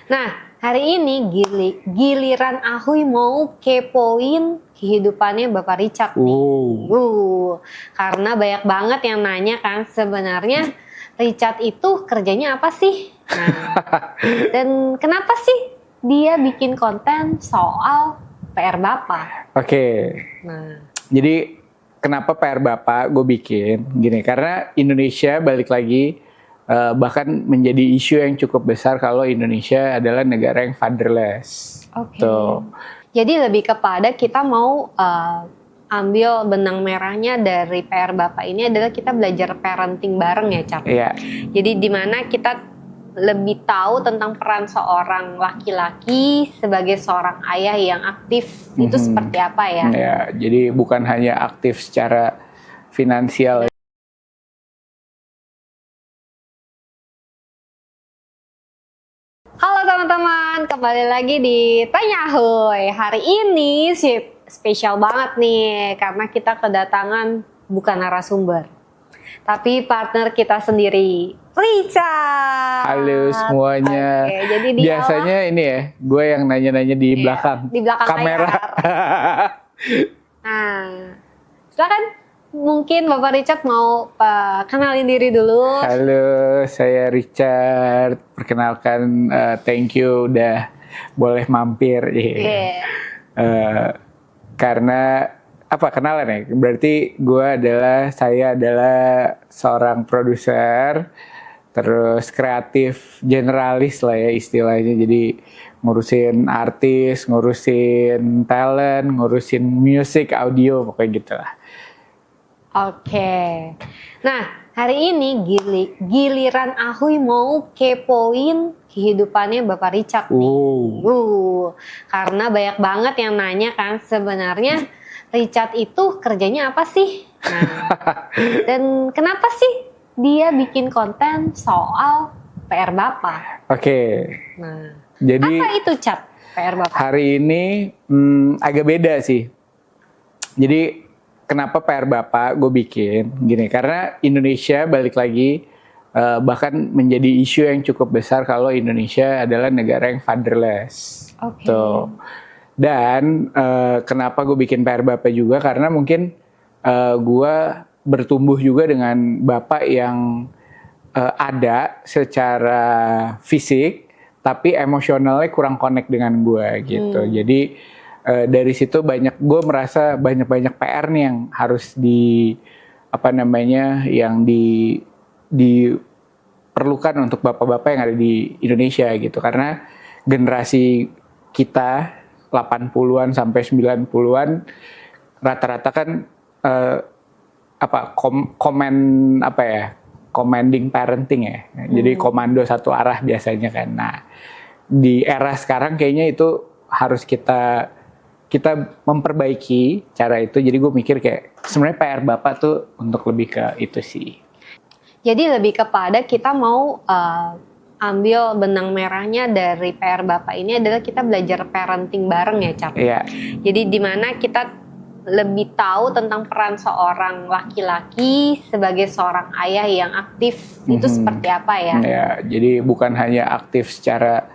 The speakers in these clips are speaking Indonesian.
Nah, hari ini giliran Ahoy mau kepoin kehidupannya Bapak Richard nih. Karena banyak banget yang nanya kan sebenarnya Richard itu kerjanya apa sih? Nah, dan kenapa sih dia bikin konten soal PR Bapak? Oke. Nah, Jadi kenapa PR Bapak gue bikin gini? Karena Indonesia balik lagi bahkan menjadi isu yang cukup besar kalau Indonesia adalah negara yang fatherless. Oke. Tuh. Jadi lebih kepada kita mau ambil benang merahnya dari PR Bapak ini adalah kita belajar parenting bareng ya, Cap. Iya. Jadi di mana kita lebih tahu tentang peran seorang laki-laki sebagai seorang ayah yang aktif itu seperti apa ya? Ya, jadi bukan hanya aktif secara finansial. Halo teman-teman, kembali lagi di Tanya Ahoy. Hari ini sih spesial banget nih karena kita kedatangan bukan narasumber, tapi partner kita sendiri, Richard. Halo semuanya. Oke, jadi di biasanya ini ya, gue yang nanya-nanya di belakang. Di belakang kamera. Nah, silakan. Mungkin Bapak Richard mau kenalin diri dulu. Halo, saya Richard. Perkenalkan, thank you udah boleh mampir. Karena apa kenalan ya? Berarti saya adalah seorang produser, terus kreatif generalis lah ya istilahnya. Jadi ngurusin artis, ngurusin talent, ngurusin musik, audio, pokoknya gitu lah. Oke. Nah, hari ini giliran Ahoy mau kepoin kehidupannya Bapak Richard nih. Karena banyak banget yang nanya kan sebenarnya Richard itu kerjanya apa sih? Nah, dan kenapa sih dia bikin konten soal PR Bapak? Oke. Nah, jadi apa itu Cat PR Bapak? Hari ini agak beda sih. Jadi kenapa PR Bapak gue bikin gini? Karena Indonesia balik lagi bahkan menjadi isu yang cukup besar kalau Indonesia adalah negara yang fatherless. Oke. Dan kenapa gue bikin PR Bapak juga? Karena mungkin gue bertumbuh juga dengan Bapak yang ada secara fisik, tapi emosionalnya kurang connect dengan gue gitu. Jadi dari situ gue merasa banyak PR nih yang harus diperlukan untuk bapak-bapak yang ada di Indonesia gitu. Karena generasi kita 80-an sampai 90-an rata-rata kan commanding parenting ya. Jadi komando satu arah biasanya kan. Nah, di era sekarang kayaknya itu harus kita memperbaiki cara itu. Jadi gue mikir kayak sebenarnya PR Bapak tuh untuk lebih ke itu sih. Jadi lebih kepada kita mau ambil benang merahnya dari PR Bapak ini adalah kita belajar parenting bareng ya, Cap. Iya. Jadi di mana kita lebih tahu tentang peran seorang laki-laki sebagai seorang ayah yang aktif itu seperti apa ya? Ya, jadi bukan hanya aktif secara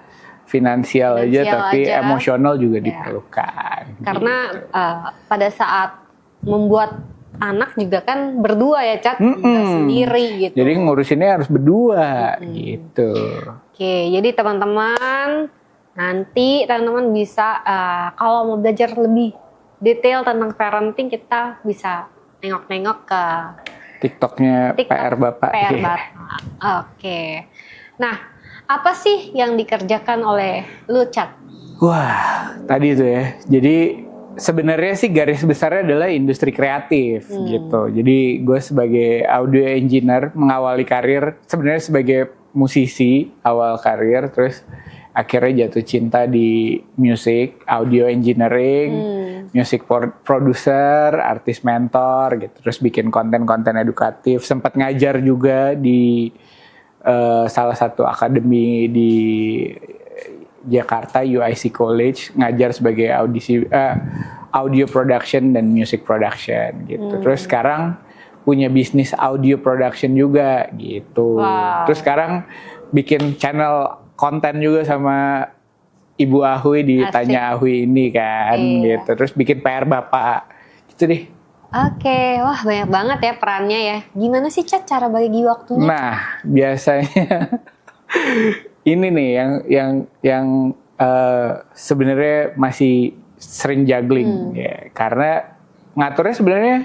finansial aja, tapi emosional juga diperlukan. Karena pada saat membuat anak juga kan berdua ya, Cat, nggak sendiri gitu. Jadi ngurusinnya harus berdua gitu. Oke, jadi teman-teman nanti teman-teman bisa kalau mau belajar lebih detail tentang parenting kita bisa nengok-nengok ke TikToknya PR Bapak. PR Bapak. Oke. Nah, apa sih yang dikerjakan oleh lu, Cat? Wah, tadi itu ya. Jadi sebenarnya sih garis besarnya adalah industri kreatif gitu. Jadi gue sebagai audio engineer mengawali karir sebenarnya sebagai musisi awal karir, terus akhirnya jatuh cinta di musik, audio engineering, music producer, artis mentor gitu. Terus bikin konten-konten edukatif, sempat ngajar juga di salah satu akademi di Jakarta, UIC College, ngajar sebagai audio production dan music production gitu. Terus sekarang punya bisnis audio production juga gitu. Wow. Terus sekarang bikin channel konten juga sama Ibu Ahui di Tanya Ahui ini kan, gitu. Terus bikin PR Bapak, gitu deh. Oke, wah banyak banget ya perannya ya. Gimana sih Cat cara bagi waktunya? Nah, biasanya ini nih yang sebenarnya masih sering juggling ya, karena ngaturnya sebenarnya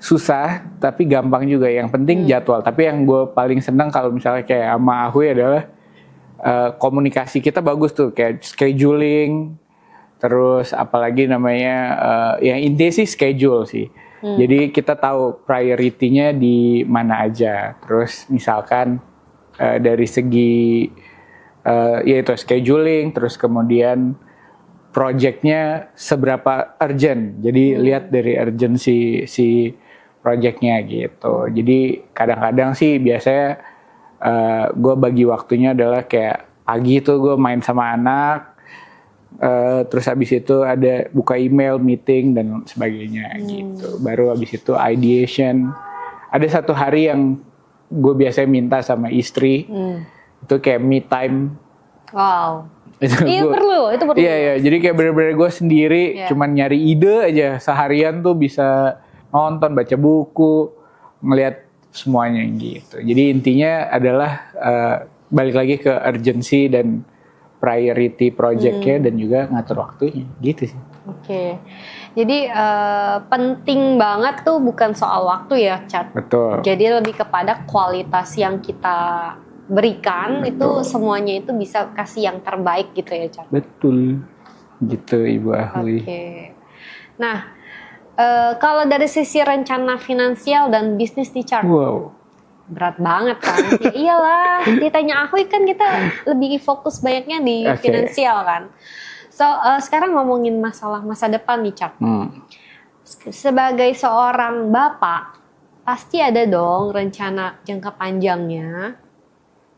susah tapi gampang juga. Yang penting jadwal. Tapi yang gue paling seneng kalau misalnya kayak sama Ahui adalah komunikasi kita bagus tuh, kayak scheduling, terus apalagi namanya yang intinya sih schedule sih. Jadi kita tahu priority-nya di mana aja. Terus misalkan dari segi yaitu scheduling, terus kemudian project-nya seberapa urgent. Jadi lihat dari urgency si project-nya gitu. Jadi kadang-kadang sih biasanya gue bagi waktunya adalah kayak pagi tuh gue main sama anak, terus habis itu ada buka email, meeting dan sebagainya gitu. Baru habis itu ideation. Ada satu hari yang gue biasanya minta sama istri, itu kayak me time. Wow. Itu perlu. Iya. Jadi kayak bener-bener gue sendiri, cuman nyari ide aja. Seharian tuh bisa nonton, baca buku, ngelihat semuanya gitu. Jadi intinya adalah balik lagi ke urgency dan priority project-nya dan juga ngatur waktunya gitu sih. Oke. Jadi penting banget tuh bukan soal waktu ya, Cat. Betul. Jadi lebih kepada kualitas yang kita berikan. Betul. Itu semuanya itu bisa kasih yang terbaik gitu ya, Cat. Betul. Gitu Ibu Ahui. Oke. Nah, kalau dari sisi rencana finansial dan bisnis nih, Cat. Wow. Berat banget kan. Ya iyalah, ditanya Ahui kan kita lebih fokus banyaknya di finansial kan. So, sekarang ngomongin masalah masa depan nih, Cat. Sebagai seorang bapak, pasti ada dong rencana jangka panjangnya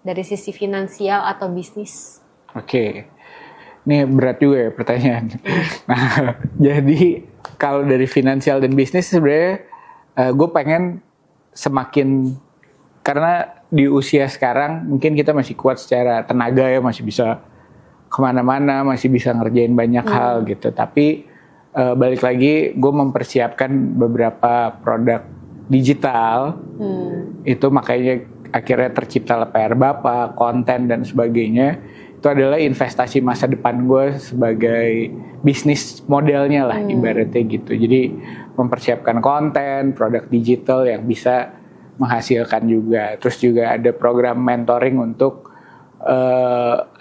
dari sisi finansial atau bisnis. Oke. Ini berat juga ya pertanyaan. Nah, jadi kalau dari finansial dan bisnis sebenarnya gue pengen semakin, karena di usia sekarang mungkin kita masih kuat secara tenaga ya, masih bisa kemana-mana, masih bisa ngerjain banyak hal gitu. Tapi balik lagi gue mempersiapkan beberapa produk digital. Itu makanya akhirnya tercipta PR Bapak, konten dan sebagainya. Itu adalah investasi masa depan gue sebagai bisnis modelnya lah ibaratnya gitu. Jadi mempersiapkan konten, produk digital yang bisa menghasilkan juga. Terus juga ada program mentoring untuk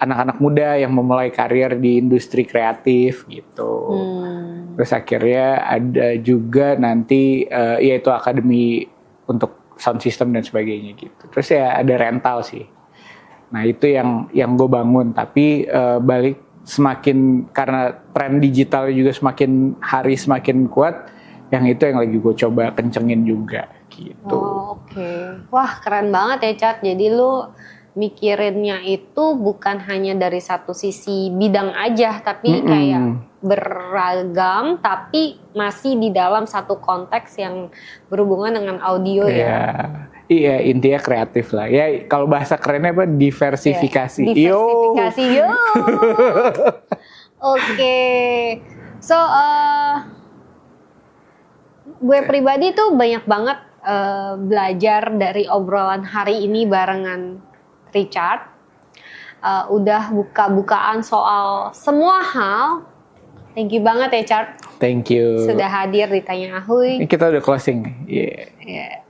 anak-anak muda yang memulai karir di industri kreatif gitu. Terus akhirnya ada juga nanti yaitu akademi untuk sound system dan sebagainya gitu. Terus ya ada rental sih. Nah itu yang gue bangun. Tapi balik semakin, karena tren digital juga semakin hari semakin kuat, yang itu yang lagi gue coba kencengin juga gitu. Oke. Wah keren banget ya, Cat. Jadi lu mikirinnya itu bukan hanya dari satu sisi bidang aja, tapi kayak beragam, tapi masih di dalam satu konteks yang berhubungan dengan audio ya. Iya, intinya kreatif lah. Ya kalau bahasa kerennya apa? Diversifikasi. Diversifikasi, yo. Oke. So, gue pribadi tuh banyak banget belajar dari obrolan hari ini barengan Richard. Udah buka-bukaan soal semua hal. Thank you banget ya, Chart. Thank you. Sudah hadir di Tanya Ahui. Ini kita udah closing nih. Yeah.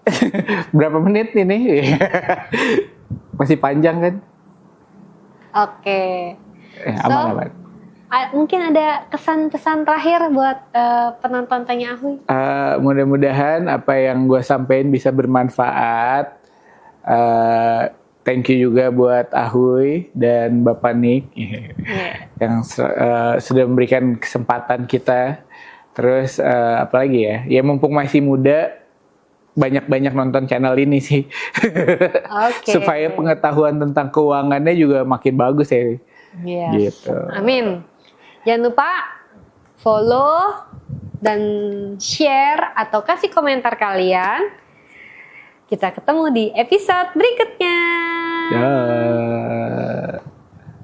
Berapa menit ini? Masih panjang kan? Oke. Aman-aman. Mungkin ada kesan-pesan terakhir buat penonton Tanya Ahui? Mudah-mudahan apa yang gue sampaikan bisa bermanfaat. Thank you juga buat Ahui dan Bapak Nick yang sudah memberikan kesempatan kita. Terus apalagi ya? Ya mumpung masih muda, banyak-banyak nonton channel ini sih. Supaya pengetahuan tentang keuangannya juga makin bagus ya. Yes. Gitu. Amin. Jangan lupa follow dan share atau kasih komentar kalian. Kita ketemu di episode berikutnya. Dah.